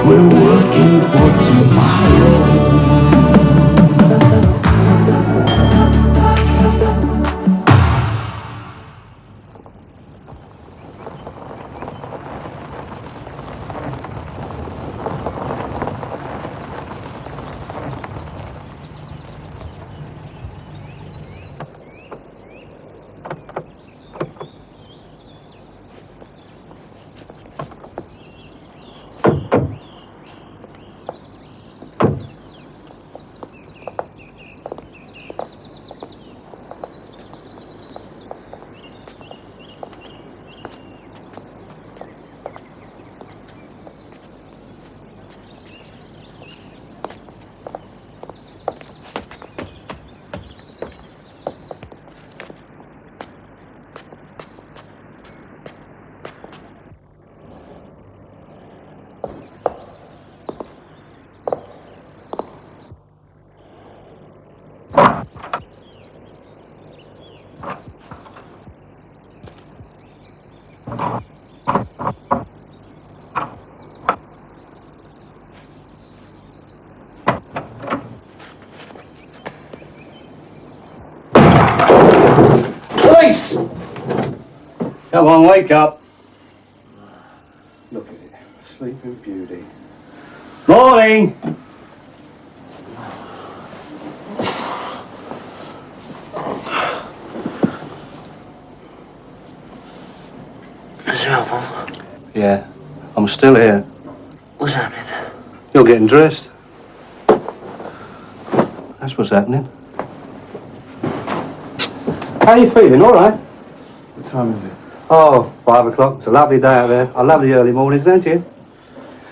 We're working for tomorrow. Police! Come on, wake up. Look at it. Sleeping Beauty. Morning! Is it Alphonse? Yeah, I'm still here. What's happening? You're getting dressed. That's what's happening. How are you feeling? All right? What time is it? Oh, 5 o'clock. It's a lovely day out there. I love the early mornings, don't you?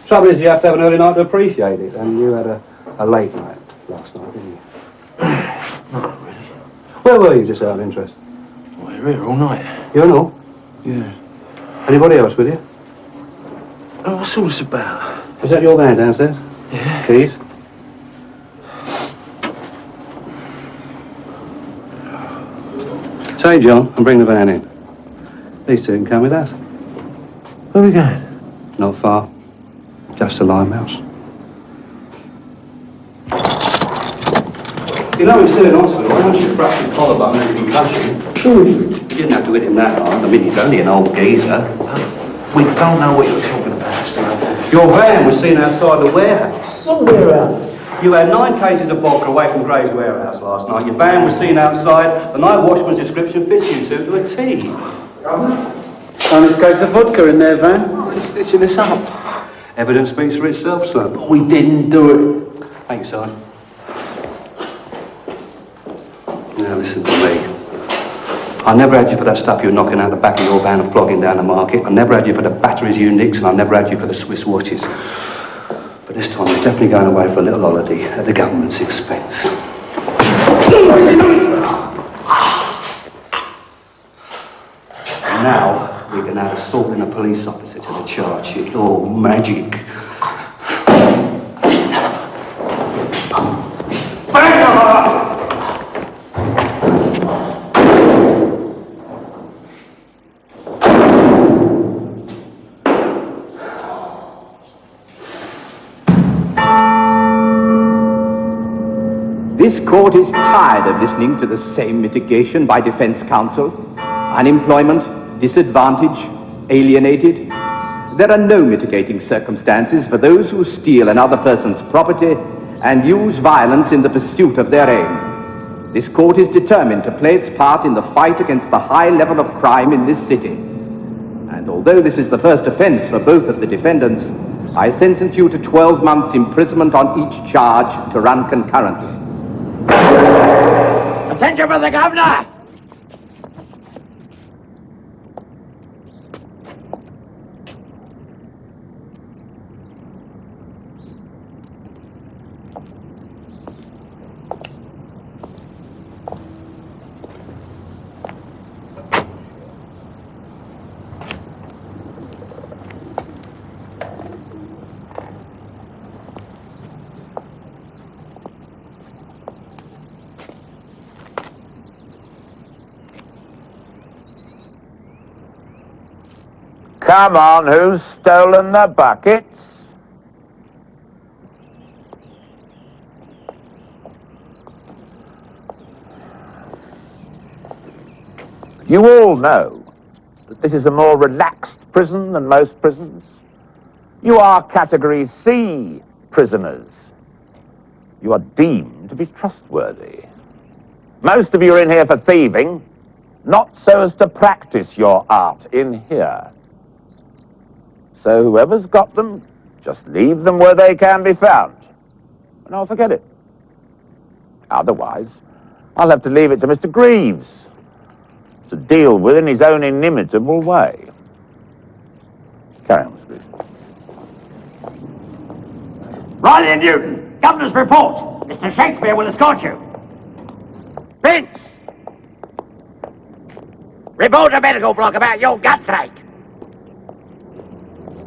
Trouble is, you have to have an early night to appreciate it, and you had a late night last night, didn't you? Not really. Where were you, just out of interest? We're here all night. You and all? Yeah. Anybody else with you? Oh, what's all this about? Is that your van downstairs? Yeah. Keys? Say, John, and bring the van in. These two can come with us. Where are we going? Not far. Just the Limehouse. You know, he's still in hospital. Once you crack your collarbone and concussion. You didn't have to hit him that hard. I mean, he's only an old geezer. We don't know what you're talking about, Mr. Your van was seen outside the warehouse. What warehouse? You had 9 cases of vodka away from Gray's warehouse last night. Your van was seen outside. The night watchman's description fits you two to a T. Honest case of vodka in their van. Oh, he's stitching us up. Evidence speaks for itself, son. But we didn't do it. Thanks, son. Now listen to me. I never had you for that stuff you were knocking out the back of your van and flogging down the market. I never had you for the batteries you nicked, and I never had you for the Swiss watches. But this time you're definitely going away for a little holiday at the government's expense. And now we can add assaulting a police officer to the charge sheet. Oh, magic. This court is tired of listening to the same mitigation by defense counsel. Unemployment, disadvantage, alienated. There are no mitigating circumstances for those who steal another person's property and use violence in the pursuit of their aim. This court is determined to play its part in the fight against the high level of crime in this city. And although this is the first offense for both of the defendants, I sentence you to 12 months imprisonment on each charge to run concurrently. Attention for the governor! Come on, who's stolen the buckets? You all know that this is a more relaxed prison than most prisons. You are Category C prisoners. You are deemed to be trustworthy. Most of you are in here for thieving, not so as to practice your art in here. So whoever's got them, just leave them where they can be found, and I'll forget it. Otherwise, I'll have to leave it to Mr. Greaves to deal with in his own inimitable way. Carry on, Mr. Greaves. Riley and Newton, Governor's report. Mr. Shakespeare will escort you. Vince! Report a medical block about your gutsake.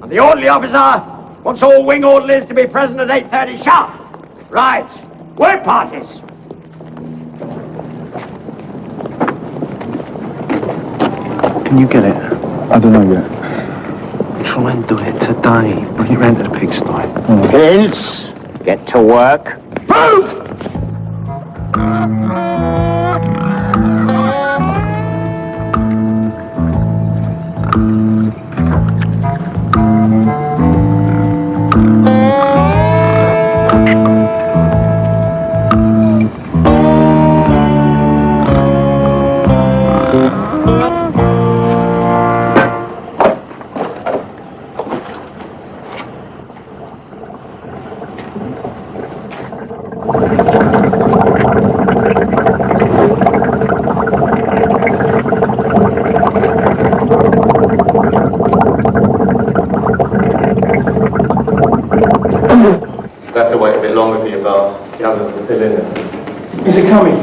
And the orderly officer wants all wing orderlies to be present at 8:30 sharp. Right. Work parties. Can you get it? I don't know yet. Try and do it today. Bring it round to the pigsty. Vince, get to work. Move! You'll have to wait a bit longer for your bath. The others are still in it. Is it coming?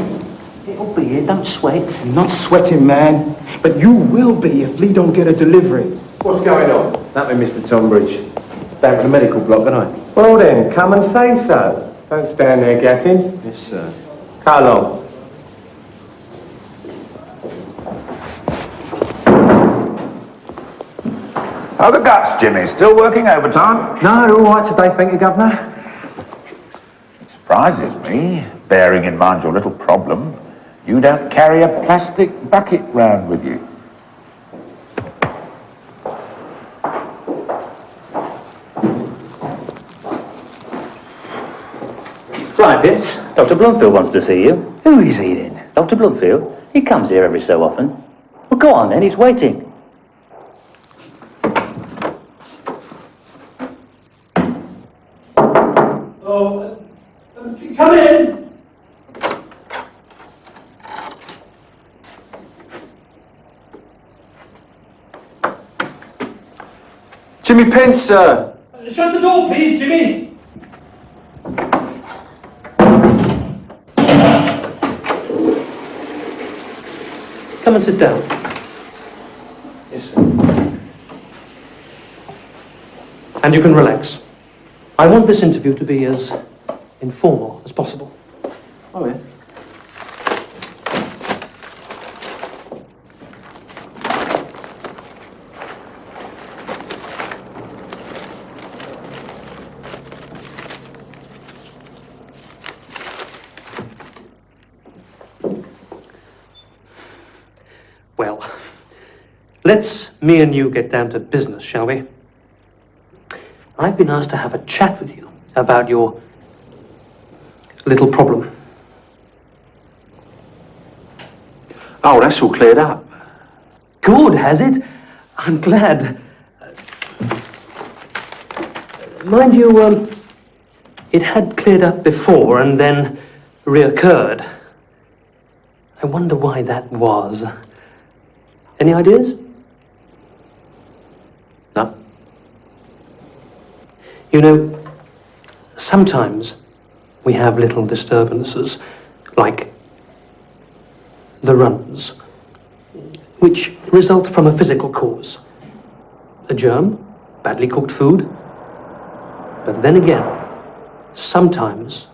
It'll be here, don't sweat. I'm not sweating, man. But you will be if Lee don't get a delivery. What's going on? That with Mr. Tonbridge. Down for the medical block, can I? Well then, come and say so. Don't stand there gassing. Yes, sir. Come along. How are the guts, Jimmy? Still working overtime? No, they're all right today, thank you, Governor. It surprises me, bearing in mind your little problem, you don't carry a plastic bucket round with you. Right, Vince. Dr. Bloomfield wants to see you. Who is he then? Dr. Bloomfield? He comes here every so often. Well, go on then, he's waiting. Come in! Jimmy Pence, sir. Shut the door, please, Jimmy. Come and sit down. Yes, sir. And you can relax. I want this interview to be as informal as possible. Oh, yeah. Well, let's me and you get down to business, shall we? I've been asked to have a chat with you about your little problem. Oh, that's all cleared up. Good, has it? I'm glad. Mind you, it had cleared up before and then reoccurred. I wonder why that was. Any ideas? No. You know, sometimes we have little disturbances, like the runs, which result from a physical cause. A germ, badly cooked food. But then again, sometimes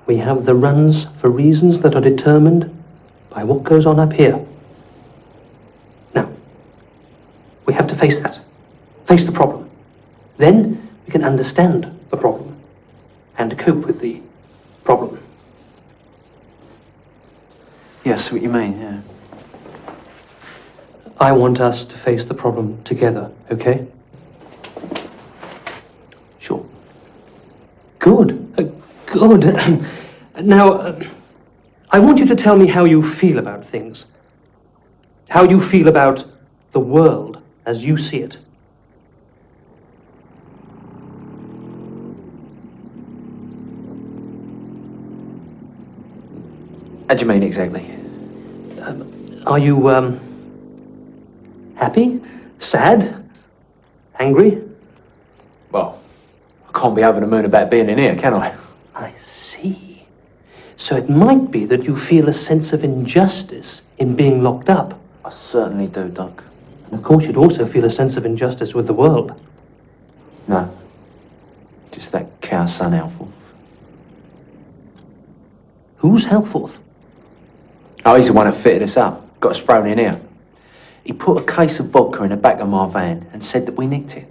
we have the runs for reasons that are determined by what goes on up here. Now, we have to face that, face the problem. Then we can understand the problem and cope with the problem. Yeah, I see what you mean, yeah. I want us to face the problem together, okay? Sure. Good. Good. Now, I want you to tell me how you feel about things. How you feel about the world as you see it. How do you mean exactly? Are you, happy? Sad? Angry? Well, I can't be over the moon about being in here, can I? I see. So it might be that you feel a sense of injustice in being locked up. I certainly do, Doc. And of course you'd also feel a sense of injustice with the world. No. Just that cow son Alforth. Who's Halforth? Oh, he's the one who fitted us up. Got us thrown in here. He put a case of vodka in the back of my van and said that we nicked it.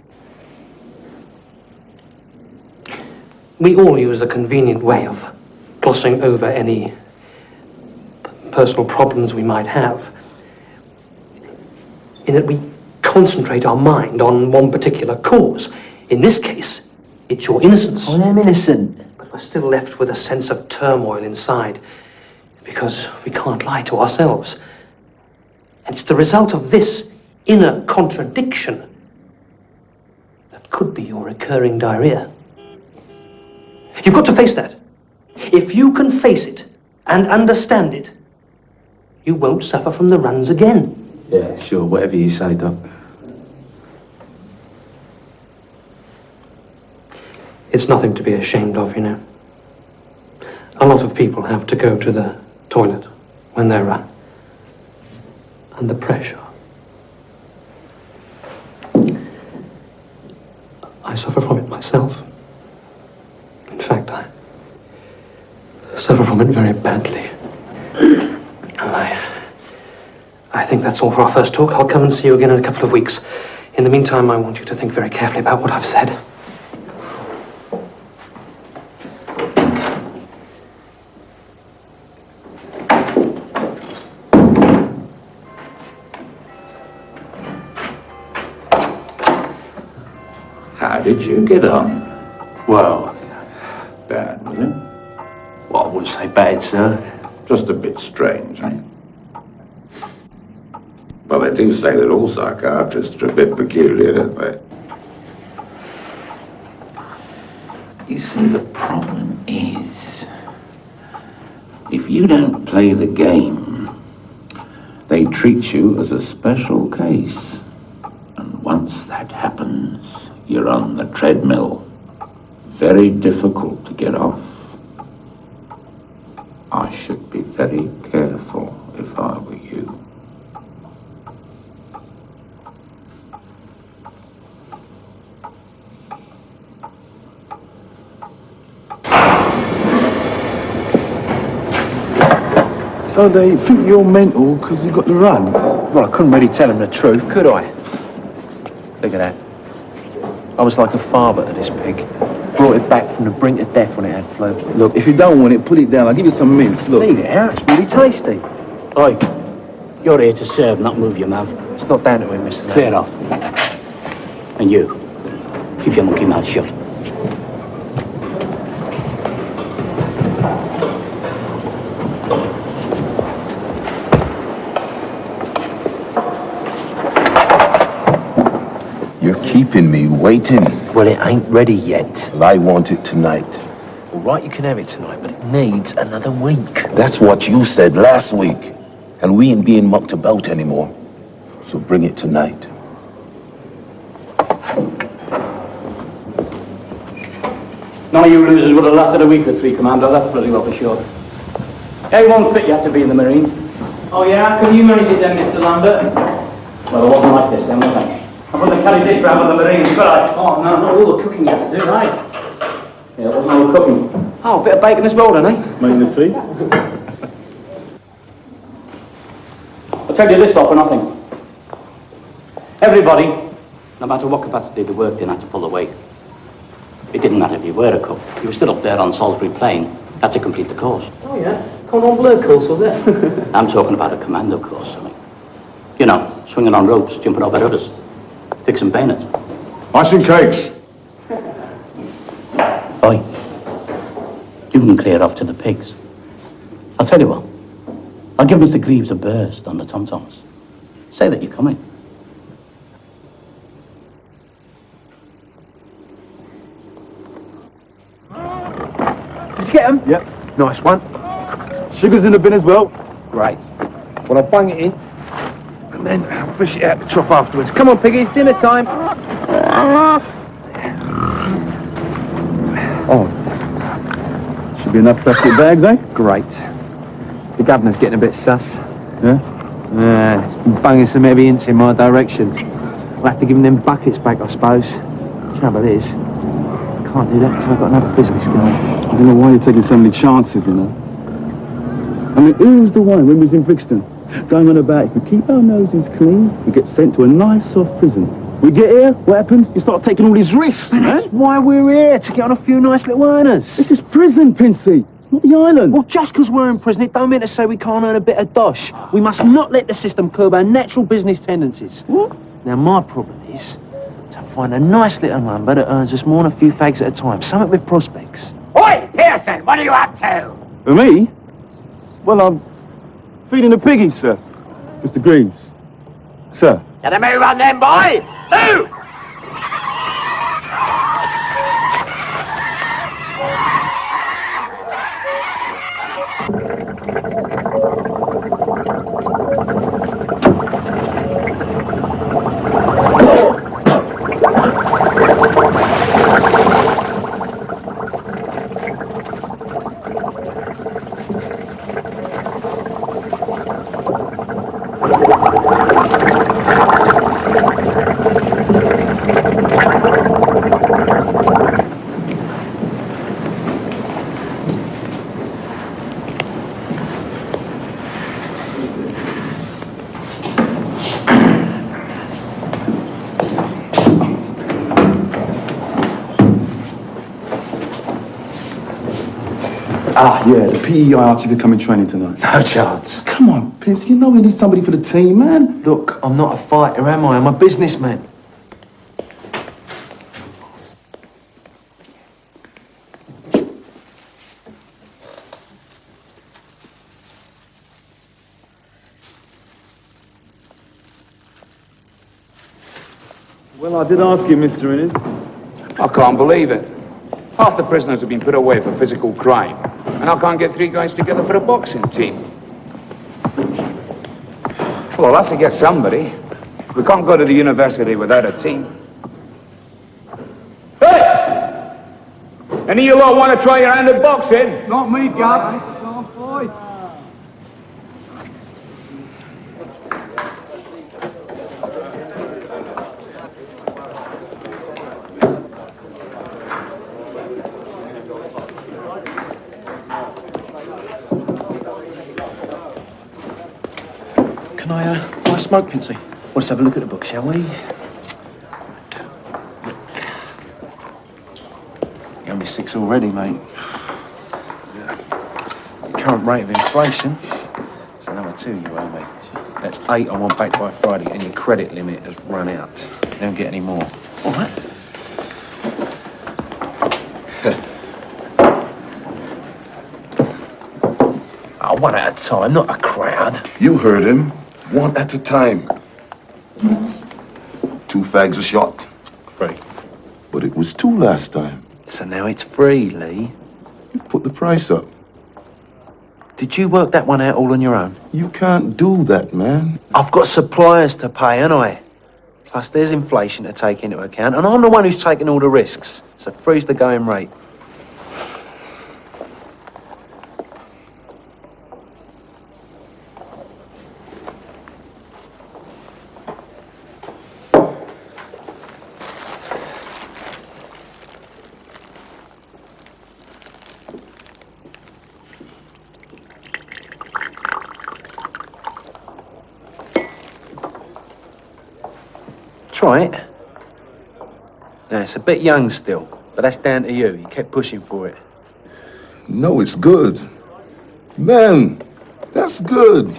We all use a convenient way of glossing over any personal problems we might have, in that we concentrate our mind on one particular cause. In this case, it's your innocence. I am innocent. But we're still left with a sense of turmoil inside, because we can't lie to ourselves. And it's the result of this inner contradiction that could be your recurring diarrhea. You've got to face that. If you can face it and understand it, you won't suffer from the runs again. Yeah, sure, whatever you say, Doc. It's nothing to be ashamed of, you know. A lot of people have to go to the toilet when they're under pressure. I suffer from it myself. In fact, I suffer from it very badly. And I think that's all for our first talk. I'll come and see you again in a couple of weeks. In the meantime, I want you to think very carefully about what I've said. How did you get on? Well, bad, was it? Well, I wouldn't say bad, sir. Just a bit strange, eh? Well, they do say that all psychiatrists are a bit peculiar, don't they? You see, the problem is, if you don't play the game, they treat you as a special case. And once that happens, you're on the treadmill. Very difficult to get off. I should be very careful if I were you. So they think you're mental because you got the runs? Well, I couldn't really tell him the truth, could I? Look at that. I was like a father to this pig. Brought it back from the brink of death when it had flu. Look, if you don't want it, put it down. I'll give you some mince. Look. Leave it out, it's really tasty. Oi, you're here to serve, not move your mouth. It's not down to him, Mr. Clear Knight. off. And you, keep your monkey mouth shut. You're keeping me waiting. Well, it ain't ready yet. Well, I want it tonight. All right, you can have it tonight, but it needs another week. That's what you said last week. And we ain't being mucked about anymore. So bring it tonight. None of you losers would have lasted a week or three, Commander. That's bloody well for sure. It won't fit you have to be in the Marines. Oh yeah, how can you manage it then, Mr. Lambert? Well, it wasn't like this then, was it? I wouldn't have carried this round with the Marines, could I? Oh no, not all the cooking you have to do, right? Yeah, it wasn't all the cooking. Oh, a bit of bacon as well, then, eh? Making the tea? I'll tell you this lot for nothing. Everybody, no matter what capacity they worked in, had to pull the weight. It didn't matter if you were a cook. You were still up there on Salisbury Plain. Had to complete the course. Oh yeah, Cordon Bleu course, was it? I'm talking about a commando course, I mean. You know, swinging on ropes, jumping over others, fixing bayonets. Icing cakes. Oi, you can clear off to the pigs. I'll tell you what, I'll give Mr. Greaves a burst on the tom-toms. Say that you're coming. Did you get them? Yep. Nice one. Sugar's in the bin as well. Great. Well, I'll bung it in, and then I'll push it out the trough afterwards. Come on, piggies, dinner time. Oh. Should be enough plastic bags, eh? Great. The governor's getting a bit sus. Yeah? He's been bunging some heavy hints in my direction. I'll have to give him them buckets back, I suppose. Trouble is, I can't do that because I've got another business going. I don't know why you're taking so many chances, you know. I mean, who was the one when we was in Brixton? Going on about, if we keep our noses clean, we get sent to a nice soft prison. We get here, what happens? You start taking all these risks, That's why we're here, to get on a few nice little earners. This is prison, Pinsy. It's not the island. Well, just because we're in prison, it don't mean to say we can't earn a bit of dosh. We must not let the system curb our natural business tendencies. What? Now, my problem is to find a nice little number that earns us more than a few fags at a time. Something with prospects. Oi, Pearson, what are you up to? For me? Well, I'm feeding the piggies, sir. Mr. Greaves. Sir. Get a move on them, boy! Move! Ah, yeah, the PEI Archie could come in training tonight. No chance. Come on, Pinsy, you know we need somebody for the team, man. Look, I'm not a fighter, am I? I'm a businessman. Well, I did ask you, Mr. Innes. I can't believe it. Half the prisoners have been put away for physical crime, and I can't get 3 guys together for a boxing team. Well, I'll have to get somebody. We can't go to the university without a team. Hey! Any of you lot want to try your hand at boxing? Not me, Gov. Can't fight. Can I, buy a smoke, Pinsy? Let's have a look at the book, shall we? You're only 6 already, mate. Current rate of inflation, it's another 2 you owe me. That's 8 I want back by Friday, and your credit limit has run out. You don't get any more. All right. Oh, one at a time, not a crowd. You heard him. One at a time. 2 fags a shot. Free. But it was 2 last time. So now it's free, Lee. You've put the price up. Did you work that one out all on your own? You can't do that, man. I've got suppliers to pay, ain't I? Plus there's inflation to take into account, and I'm the one who's taking all the risks. So freeze the going rate. Try it. Now, it's a bit young still, but that's down to you. You kept pushing for it. No, it's good. Man, that's good.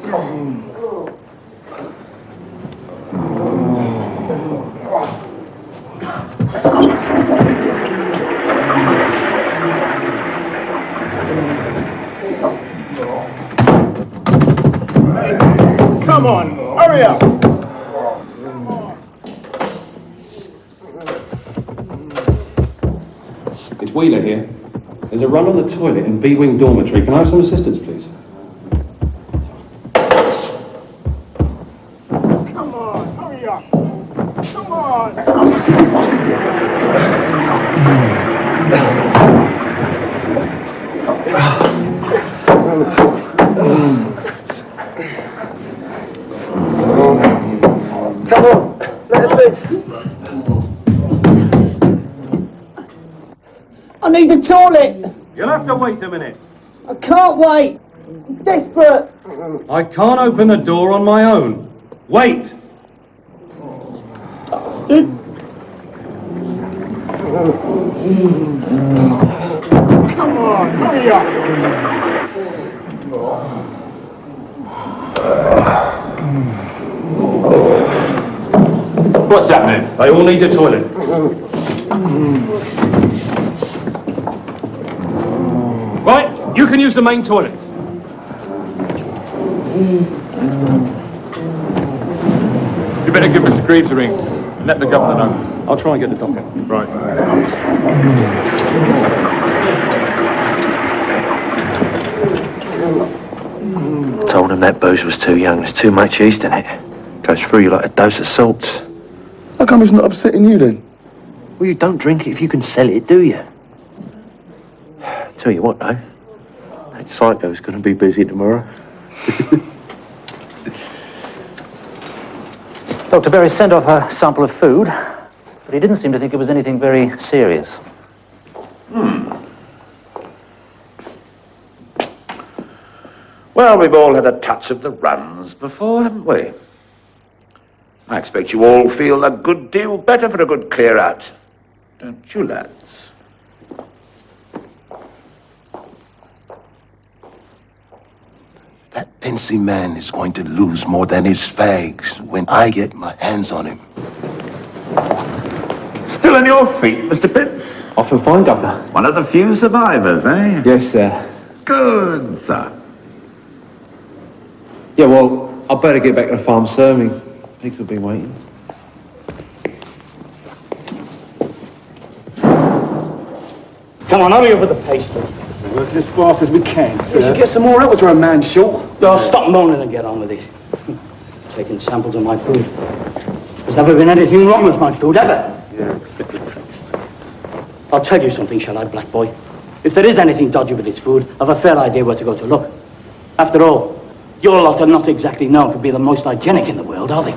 Come on, hurry up! It's Wheeler here. There's a run on the toilet in B-Wing dormitory. Can I have some assistance, please? Come on, hurry up! Come on! Come on, let us in. I need the toilet. You'll have to wait a minute. I can't wait. I'm desperate. I can't open the door on my own. Wait! Bastard. Come on, hurry up! What's happening? They all need a toilet. Right, you can use the main toilet. You better give Mr. Greaves a ring and let the governor know. I'll try and get the docket. Right. Told him that booze was too young. There's too much yeast in it. Goes through you like a dose of salts. How come it's not upsetting you then? Well, you don't drink it if you can sell it, do you? Tell you what, though. That psycho's going to be busy tomorrow. Dr. Berry sent off a sample of food, but he didn't seem to think it was anything very serious. Well, we've all had a touch of the runs before, haven't we? I expect you all feel a good deal better for a good clear out. Don't you, lads? That Pensy man is going to lose more than his fags when I get my hands on him. Still on your feet, Mr. Pitts? I feel fine, Doctor. One of the few survivors, eh? Yes, sir. Good, sir. Yeah, well, I better get back to the farm, sir. I mean, pigs will be waiting. Come on, hurry up with the pastry. We're working as fast as we can, sir. We should get some more out, we're a man short. Oh, stop moaning and get on with it. Taking samples of my food. There's never been anything wrong with my food, ever. Yeah, except the taste. I'll tell you something, shall I, black boy? If there is anything dodgy with its food, I've a fair idea where to go to look. After all, your lot are not exactly known for being the most hygienic in the world, are they?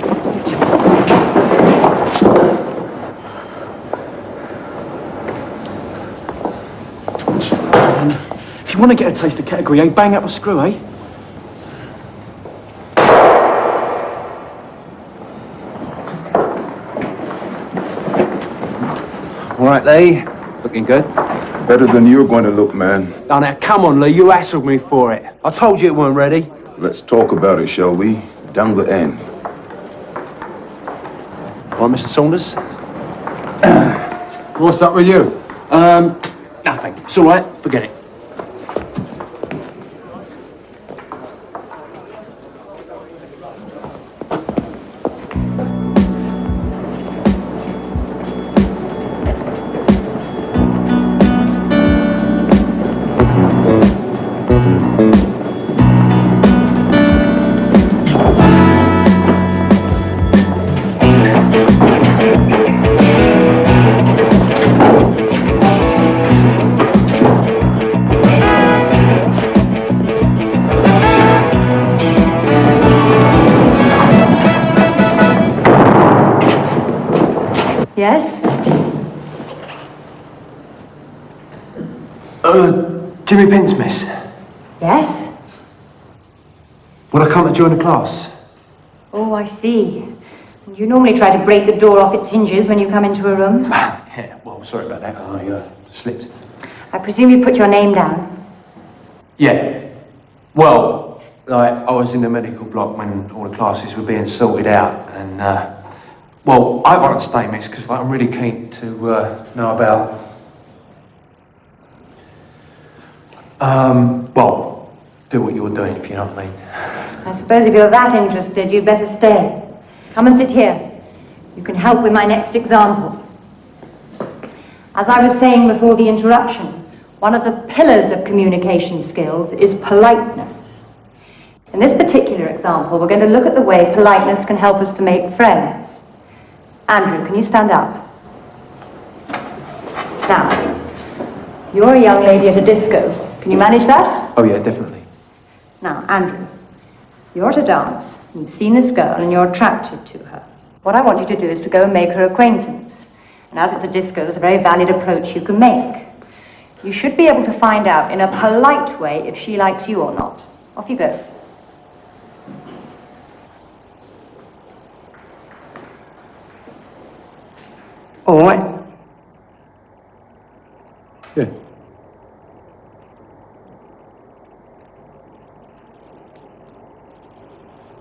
If you want to get a taste of category, bang up a screw, eh? All right, Lee. Looking good. Better than you're going to look, man. Oh, now, come on, Lee. You hassled me for it. I told you it weren't ready. Let's talk about it, shall we? Down the end. All right, Mr. Saunders? What's up with you? Nothing. It's all right. Forget it. Yes? Jimmy Pins, miss. Yes? Will I come to join the class? Oh, I see. You normally try to break the door off its hinges when you come into a room. Yeah, well, sorry about that. I slipped. I presume you put your name down. Yeah. Well, Like, I was in the medical block when all the classes were being sorted out, and, well, I want to stay, miss, because like, I'm really keen to know about... well, do what you're doing, if you know what I mean. I suppose if you're that interested, you'd better stay. Come and sit here. You can help with my next example. As I was saying before the interruption, one of the pillars of communication skills is politeness. In this particular example, we're going to look at the way politeness can help us to make friends. Andrew, can you stand up? Now, you're a young lady at a disco. Can you manage that? Oh, yeah, definitely. Now, Andrew, you're at a dance. You've seen this girl and you're attracted to her. What I want you to do is to go and make her acquaintance. And as it's a disco, there's a very valid approach you can make. You should be able to find out in a polite way if she likes you or not. Off you go. All right. Yeah.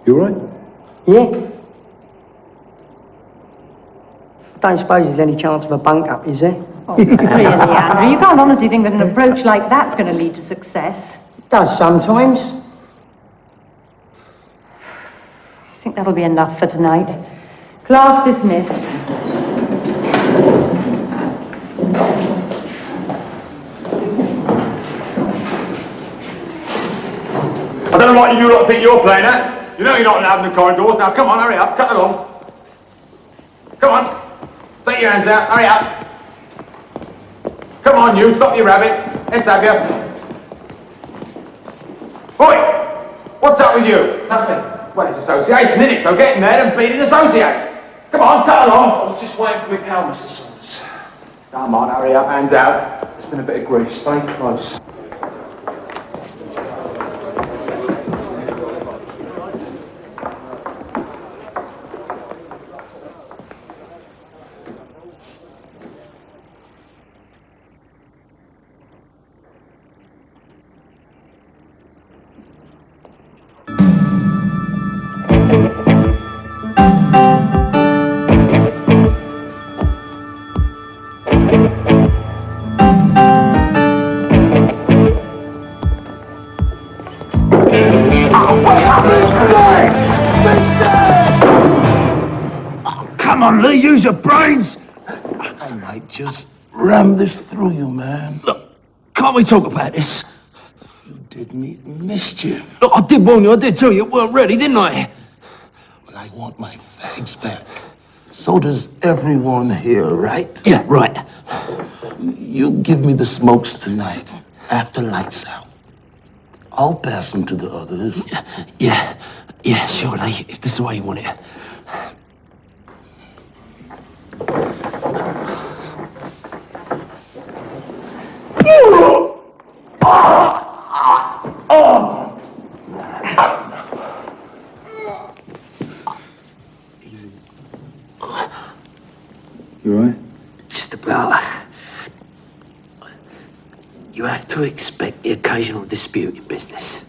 You all right? Yeah. I don't suppose there's any chance of a bunk up, is there? Oh, really, Andrew? You can't honestly think that an approach like that's going to lead to success. It does sometimes. I think that'll be enough for tonight. Class dismissed. I don't know what you lot think you're playing at. You know you're not allowed in the corridors. Now, come on, hurry up, cut along. Come on. Take your hands out, hurry up. Come on, you, stop your rabbit. Let's have you. Oi! What's up with you? Nothing. Well, it's association, isn't it? So get in there and beat and associate. Come on, cut along. I was just waiting for my pal, Mr. Saunders. Come on, hurry up, hands out. It's been a bit of grief. Stay close. Come on, Lee, use your brains. I might just ram this through you, man. Look, can't we talk about this? You did me mischief. Look, I did warn you, I did tell you it weren't ready, didn't I? Well, I want my fags back. So does everyone here, right? Yeah, right. You give me the smokes tonight, after lights out. I'll pass them to the others. Yeah, sure, Lee, if this is the way you want it. Easy. You all right? Just about. You have to expect the occasional dispute in business.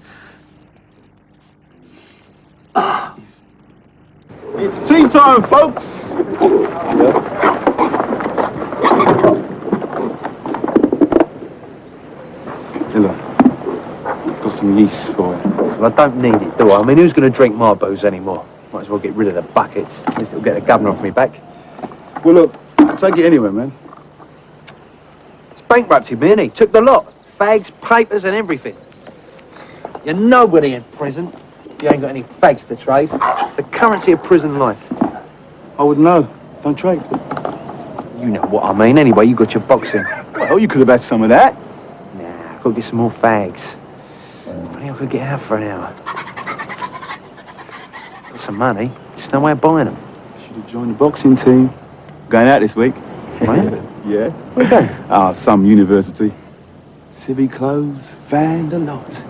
It's tea time, folks. Dilla, got some yeast for you. Well, I don't need it, do I? I mean, who's going to drink my booze anymore? Might as well get rid of the buckets. At least it'll get the governor off me back. Well, look, take it anyway, man. It's bankrupted me, innit? Took the lot. Fags, papers and everything. You're nobody in prison. You ain't got any fags to trade. It's the currency of prison life. I wouldn't know. Don't trade. You know what I mean. Anyway, you got your boxing. Well, you could have had some of that. Nah, I've got to get some more fags. If only I could get out for an hour. Got some money. Just no way of buying them. Should have joined the boxing team. Going out this week. Right? Yes. Okay. Ah, some university. Civvy clothes, van, the lot.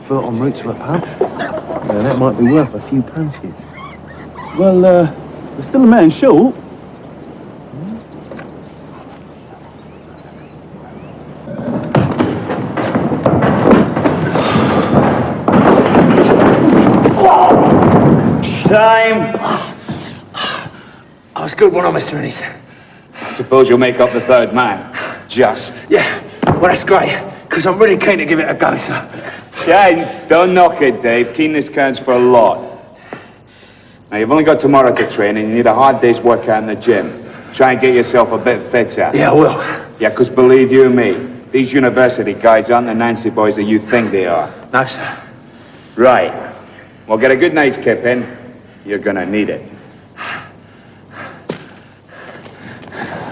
Felt en route to a pub. Yeah, that might be worth a few punches. Well, there's still a man short. Time. I was good, wasn't I, Mr. Innes? I suppose you'll make up the third man. Just. Yeah, well, that's great, because I'm really keen to give it a go, sir. Yeah, don't knock it, Dave. Keenness counts for a lot. Now, you've only got tomorrow to train, and you need a hard day's workout in the gym. Try and get yourself a bit fitter. Yeah, I will. Yeah, because believe you me, these university guys aren't the Nancy boys that you think they are. No, sir. Right. Well, get a good night's kip in. You're gonna need it.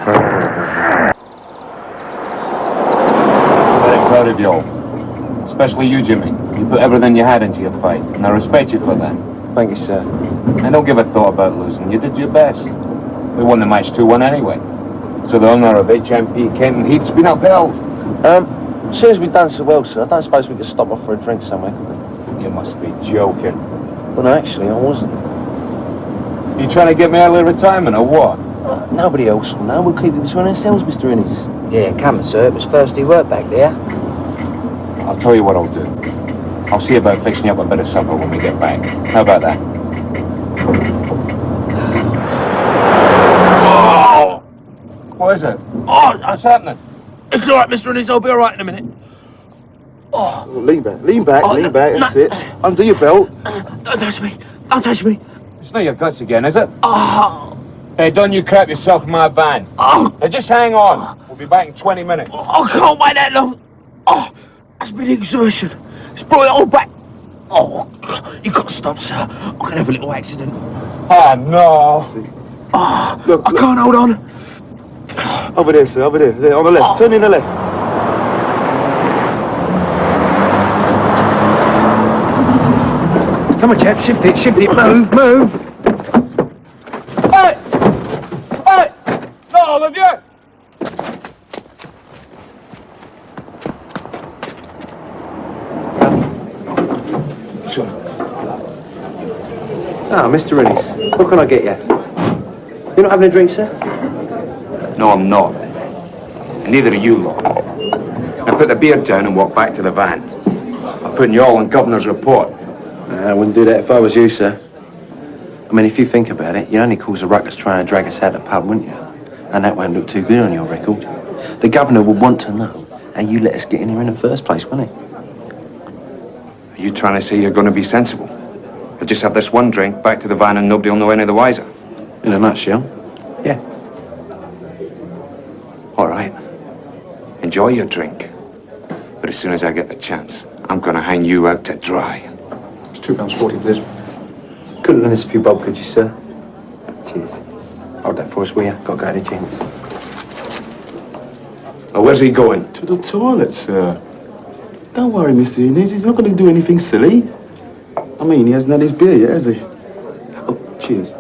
Very proud of you all. Especially you, Jimmy. You put everything you had into your fight, and I respect you for that. Thank you, sir. I don't give a thought about losing. You did your best. We won the match 2-1 anyway. So the honour of HMP Kenton Heath's been upheld. Seeing as we've done so well, sir, I don't suppose we could stop off for a drink somewhere, could we? You must be joking. Well, no, actually, I wasn't. You trying to get me early retirement, or what? Nobody else will know. We'll keep it between ourselves, Mr. Innes. Yeah, come on, sir. It was first day work back there. I'll tell you what I'll do. I'll see about fixing you up a bit of supper when we get back. How about that? Oh! What is it? Oh! What's happening? It's all right, Mr. Innes. I'll be all right in a minute. Oh! Lean back, lean back, Oh, lean back. That's no. it. Undo your belt. Don't touch me. Don't touch me. It's not your guts again, is it? Oh! Hey, don't you crap yourself in my van. Oh! Now just hang on. We'll be back in 20 minutes. I can't wait that long. Oh! That's been exertion. It's brought it all back. Oh! You got to stop, sir. I could have a little accident. Ah, no. Oh! Look, I can't hold on. Over there, sir, over there. There, on the left. Turn in the left. Come on, chap. Shift it. Move, move. Hey! Hey! Not all of you! Ah, Mr. Innes. What can I get you? You're not having a drink, sir? No, I'm not. And neither are you lot. Now put the beer down and walk back to the van. I'm putting you all on Governor's report. I wouldn't do that if I was you, sir. I mean, if you think about it, you only cause a ruckus trying to drag us out of the pub, wouldn't you? And that won't look too good on your record. The Governor would want to know how you let us get in here in the first place, wouldn't he? Are you trying to say you're going to be sensible? Or just have this one drink, back to the van, and nobody will know any the wiser? In a nutshell, yeah. All right. Enjoy your drink. But as soon as I get the chance, I'm going to hang you out to dry. It's £2.40, please. Couldn't lend us a few bob, could you, sir? Cheers. Hold that for us, will you? Got to go to the gents. Oh, where's he going? To the toilet, sir. Don't worry, Mr. Innes. He's not going to do anything silly. I mean, he hasn't had his beer yet, has he? Oh, cheers.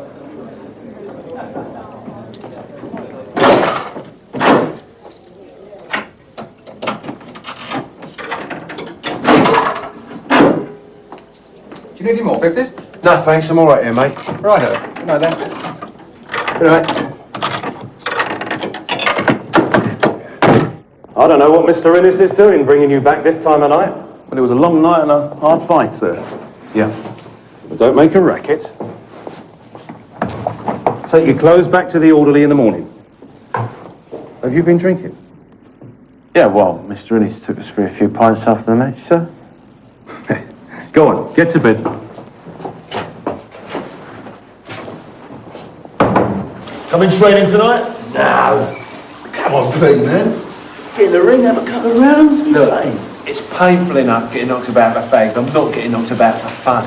Do you need any more 50s? No, thanks. I'm all right here, mate. Righto. Good night, then. Good night. I don't know what Mr. Innes is doing, bringing you back this time of night. Well, it was a long night and a hard fight, sir. Yeah. But don't make a racket. Take your clothes back to the orderly in the morning. Have you been drinking? Yeah, well, Mr. Innes took us for a few pints after the match, sir. Go on, get to bed. Coming training tonight? No. Come on, Pete, man. Get in the ring, have a couple of rounds, be fine. It's painful enough getting knocked about by fags. I'm not getting knocked about for fun.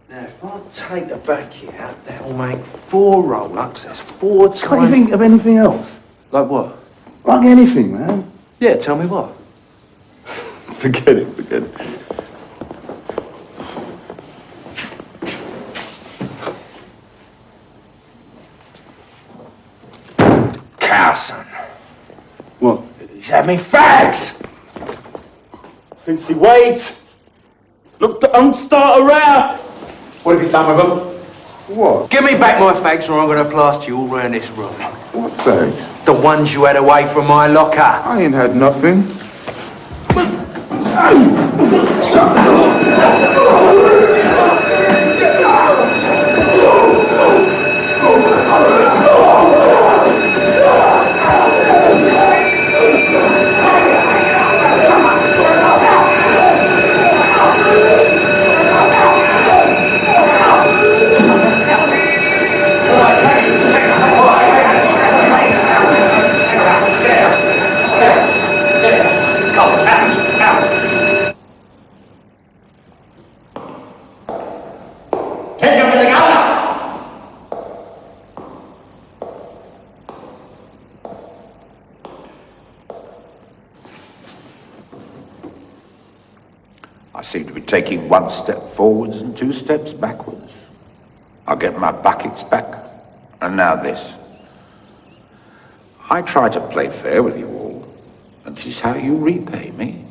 Now, if I take the backy out, that'll make 4 roll-ups. That's 4 times... Can't you think of anything else? Like what? Like anything, man. Yeah, tell me what. Forget it. Carson. What? He's had me fags! Quincy, wait! Look, don't start a row! What have you done with them? What? Give me back my fags or I'm going to blast you all round this room. What fags? The ones you had away from my locker. I ain't had nothing. I seem to be taking 1 step forwards and 2 steps backwards. I'll get my buckets back, and now this. I try to play fair with you all, and this is how you repay me.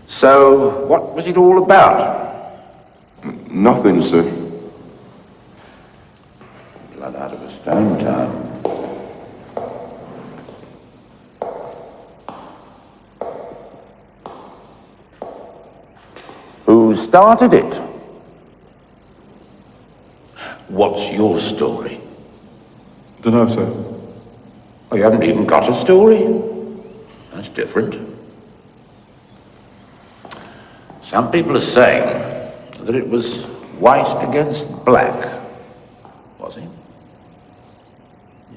So, what was it all about? Nothing, sir. Blood out of a stone, Tom. Who started it? What's your story? Dunno, sir. Oh, you haven't even got a story? That's different. Some people are saying that it was white against black. Was it?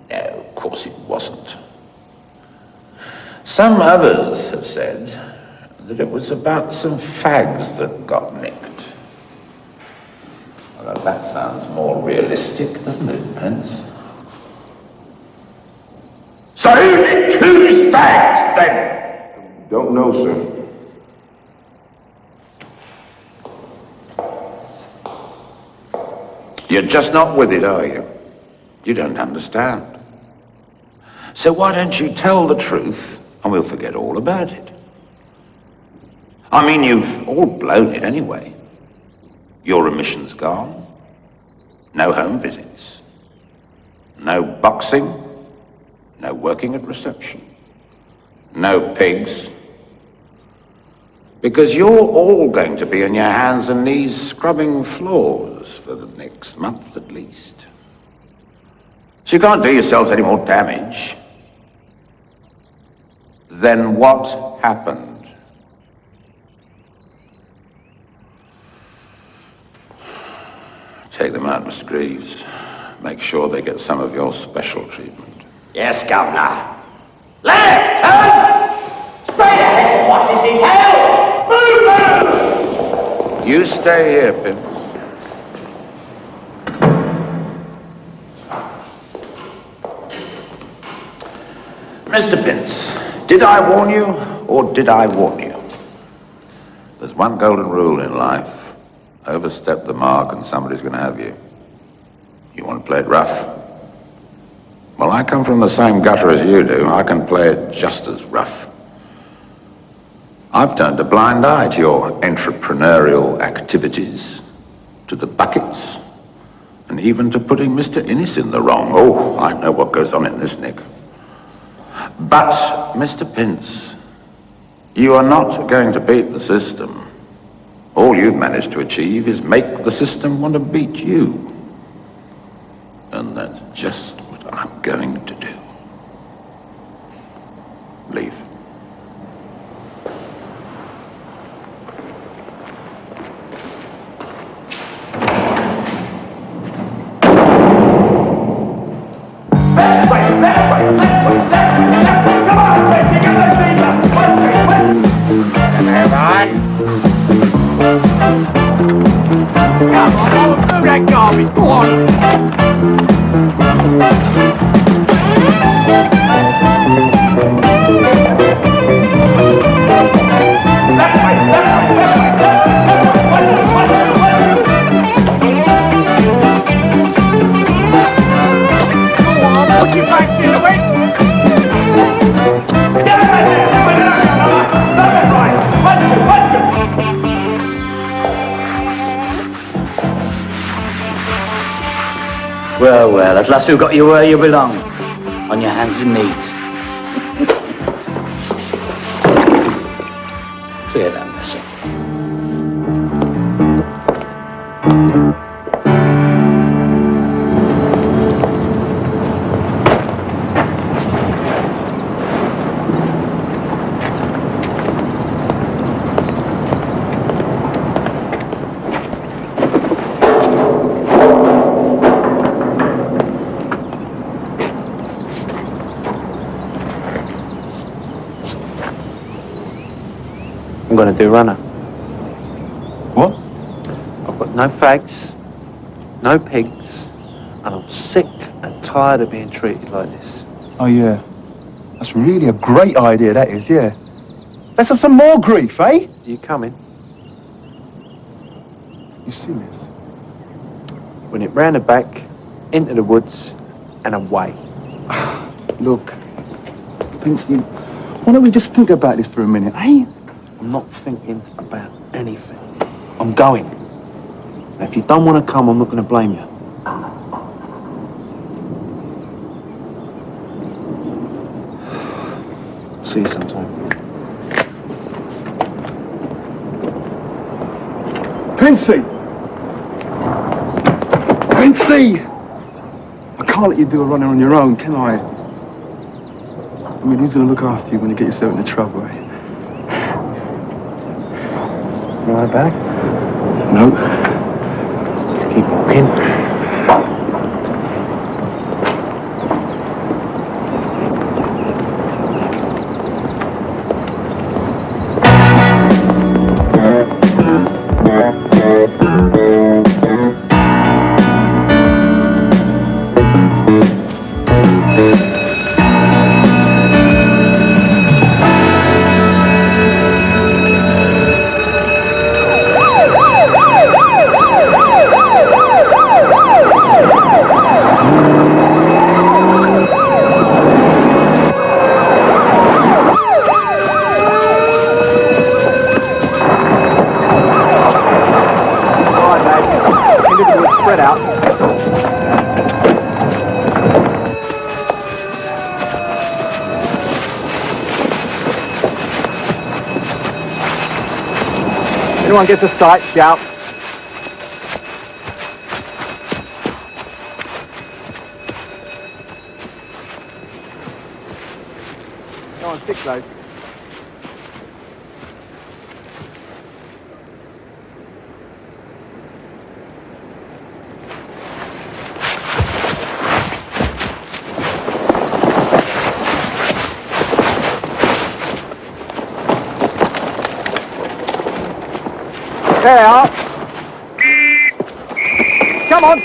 No, of course it wasn't. Some others have said that it was about some fags that got nicked. Well, that sounds more realistic, doesn't it, Pence? So who nicked whose fags, then? Don't know, sir. You're just not with it, are you? You don't understand. So why don't you tell the truth and we'll forget all about it? I mean, you've all blown it anyway. Your remission's gone. No home visits. No boxing. No working at reception. No pigs. Because you're all going to be on your hands and knees scrubbing floors for the next month at least. So you can't do yourselves any more damage. Then what happened? Take them out, Mr. Greaves. Make sure they get some of your special treatment. Yes, Governor. Left, turn! Straight ahead, Washington tail! Move, move! You stay here, Pimps. Mr. Pence, did I warn you, or did I warn you? There's one golden rule in life. Overstep the mark and somebody's going to have you. You want to play it rough? Well, I come from the same gutter as you do. I can play it just as rough. I've turned a blind eye to your entrepreneurial activities, to the buckets, and even to putting Mr. Innes in the wrong. Oh, I know what goes on in this nick. But, Mr. Pence, you are not going to beat the system. All you've managed to achieve is make the system want to beat you. And that's just what I'm going to do. Leave. Well, well, at last we've got you where you belong. On your hands and knees. clear that mess up. I'm going to do runner. What? I've got no fags, no pigs, and I'm sick and tired of being treated like this. Oh, yeah. That's really a great idea, that is, yeah. Let's have some more grief, eh? You coming? You serious? When it round the back, into the woods, and away. Look, Princey, why don't we just think about this for a minute, eh? I'm not thinking about anything. I'm going. Now, if you don't want to come, I'm not going to blame you. See you sometime. Princey! Princey! I can't let you do a runner on your own, can I? I mean, who's going to look after you when you get yourself into trouble, eh? You want a bag? No. Just keep walking. Spread out. Anyone gets a sight, shout. Go on, stick close. There you are. Come on.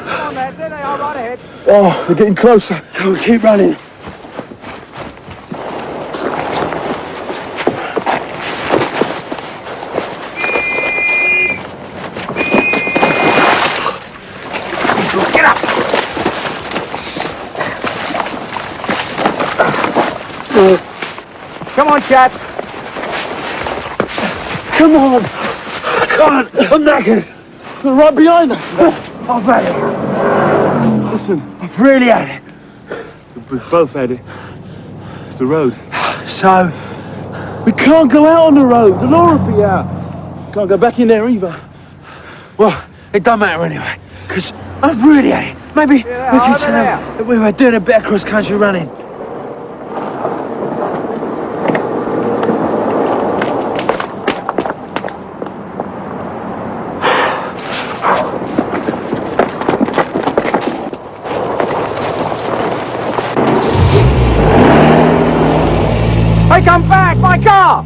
Come on, there they are, right ahead. Oh, they're getting closer. Come on, keep running. Get up! Come on, chaps. Come on! I can't! I'm knackered! They're right behind us! I've had it. Listen, I've really had it. we've both had it. It's the road. So? We can't go out on the road. The law will be out. Can't go back in there either. Well, it don't matter anyway, because I've really had it. Maybe we could tell them that we were doing a bit of cross-country running. Hey, come back! My car!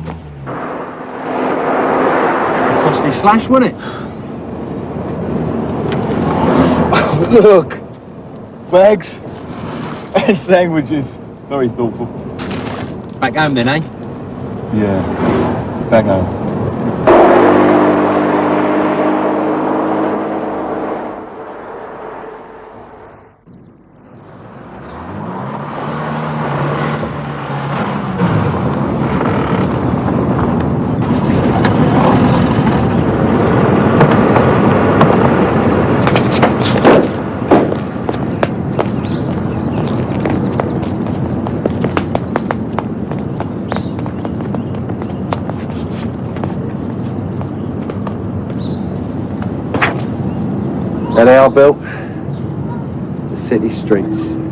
Costly slash, wasn't it? Look! Bags and sandwiches. Very thoughtful. Back home then, eh? Yeah, back home. There they are, Bill. The city streets.